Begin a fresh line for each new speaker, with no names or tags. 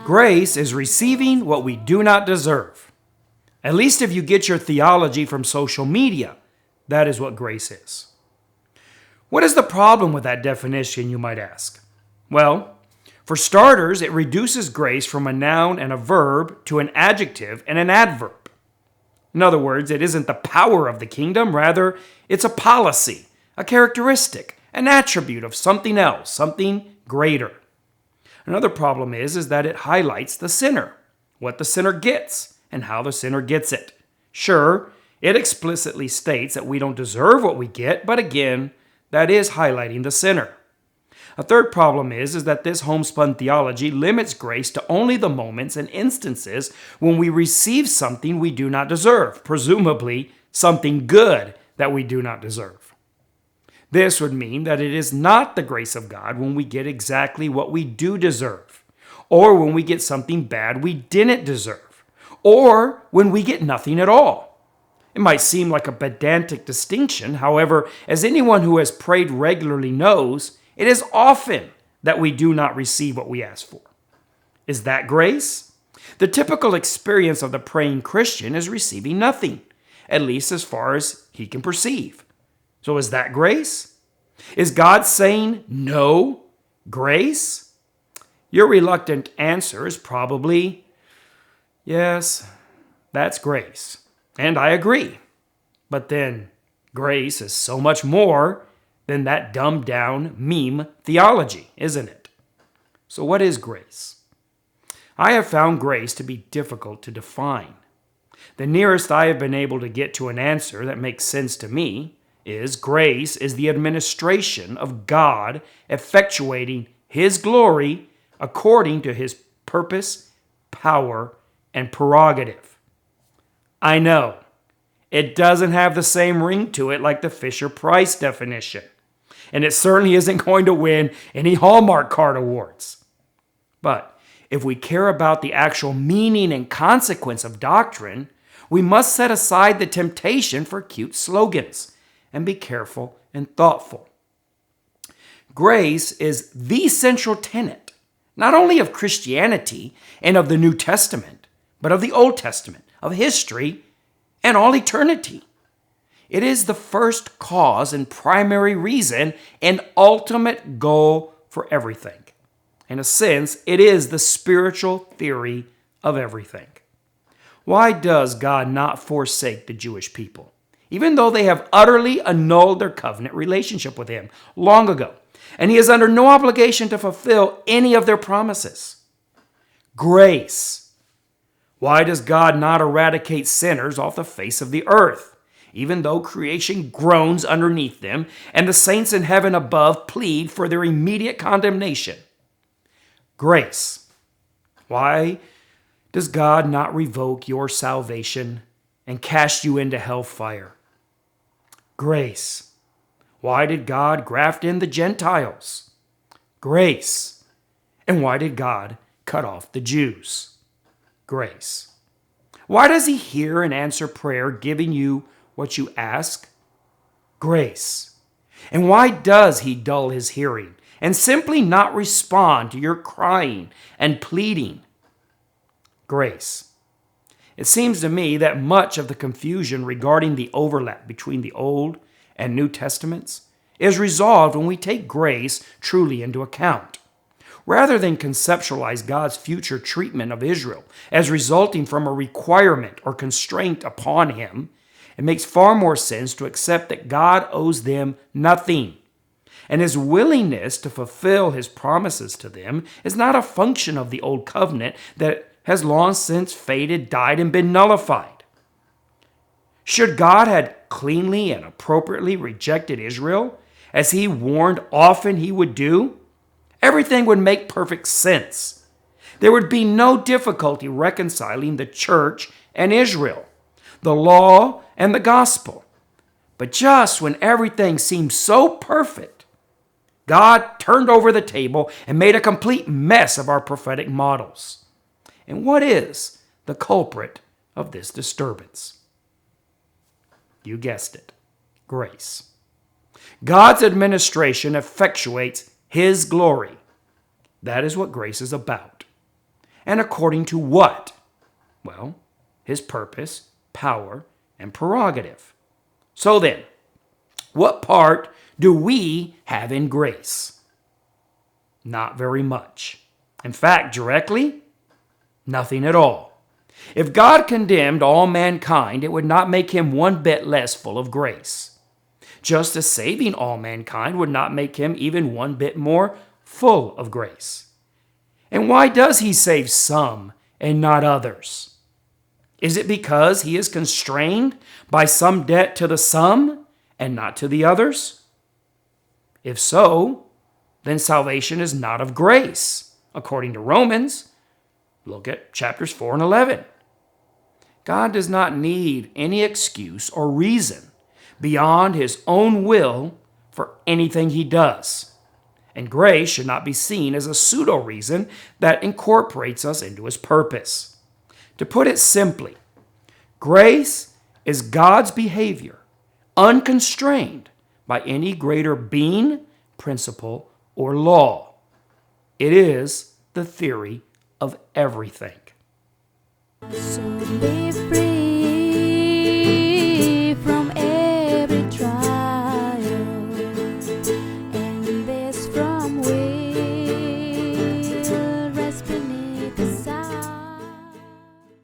Grace is receiving what we do not deserve. At least if you get your theology from social media, that is what grace is. What is the problem with that definition, you might ask? Well, for starters, it reduces grace from a noun and a verb to an adjective and an adverb. In other words, it isn't the power of the kingdom, rather, it's a policy, a characteristic, an attribute of something else, something greater. Another problem is that it highlights the sinner, what the sinner gets, and how the sinner gets it. Sure, it explicitly states that we don't deserve what we get, but again, that is highlighting the sinner. A third problem is that this homespun theology limits grace to only the moments and instances when we receive something we do not deserve, presumably something good that we do not deserve. This would mean that it is not the grace of God when we get exactly what we do deserve, or when we get something bad we didn't deserve, or when we get nothing at all. It might seem like a pedantic distinction. However, as anyone who has prayed regularly knows, it is often that we do not receive what we ask for. Is that grace? The typical experience of the praying Christian is receiving nothing, at least as far as he can perceive. So is that grace? Is God saying no grace? Your reluctant answer is probably, yes, that's grace. And I agree. But then, grace is so much more than that dumbed down meme theology, isn't it? So what is grace? I have found grace to be difficult to define. The nearest I have been able to get to an answer that makes sense to me is grace is the administration of God effectuating His glory according to His purpose, power, and prerogative. I know, it doesn't have the same ring to it like the Fisher-Price definition, and it certainly isn't going to win any Hallmark card awards. But if we care about the actual meaning and consequence of doctrine, we must set aside the temptation for cute slogans and be careful and thoughtful. Grace is the central tenet, not only of Christianity and of the New Testament, but of the Old Testament, of history, and all eternity. It is the first cause and primary reason and ultimate goal for everything. In a sense, it is the spiritual theory of everything. Why does God not forsake the Jewish people, even though they have utterly annulled their covenant relationship with Him long ago, and He is under no obligation to fulfill any of their promises? Grace. Why does God not eradicate sinners off the face of the earth, even though creation groans underneath them and the saints in heaven above plead for their immediate condemnation? Grace. Why does God not revoke your salvation and cast you into hellfire? Grace. Why did God graft in the Gentiles? Grace. And why did God cut off the Jews? Grace. Why does He hear and answer prayer, giving you what you ask? Grace. And why does He dull His hearing and simply not respond to your crying and pleading? Grace. It seems to me that much of the confusion regarding the overlap between the Old and New Testaments is resolved when we take grace truly into account. Rather than conceptualize God's future treatment of Israel as resulting from a requirement or constraint upon Him, it makes far more sense to accept that God owes them nothing, and His willingness to fulfill His promises to them is not a function of the Old Covenant that has long since faded, died, and been nullified. Should God had cleanly and appropriately rejected Israel, as He warned often He would do, everything would make perfect sense. There would be no difficulty reconciling the church and Israel, the law and the gospel. But just when everything seemed so perfect, God turned over the table and made a complete mess of our prophetic models. And what is the culprit of this disturbance? You guessed it, grace. God's administration effectuates His glory. That is what grace is about. And according to what? Well, his purpose, power, and prerogative. So then, what part do we have in grace? Not very much. In fact, directly, nothing at all. If God condemned all mankind, it would not make him one bit less full of grace. Just as saving all mankind would not make him even one bit more full of grace. And why does he save some and not others? Is it because he is constrained by some debt to the some and not to the others? If so, then salvation is not of grace, according to Romans. Look at chapters 4 and 11. God does not need any excuse or reason beyond his own will for anything he does. And grace should not be seen as a pseudo-reason that incorporates us into his purpose. To put it simply, grace is God's behavior, unconstrained by any greater being, principle, or law. It is the theory of everything.
So leave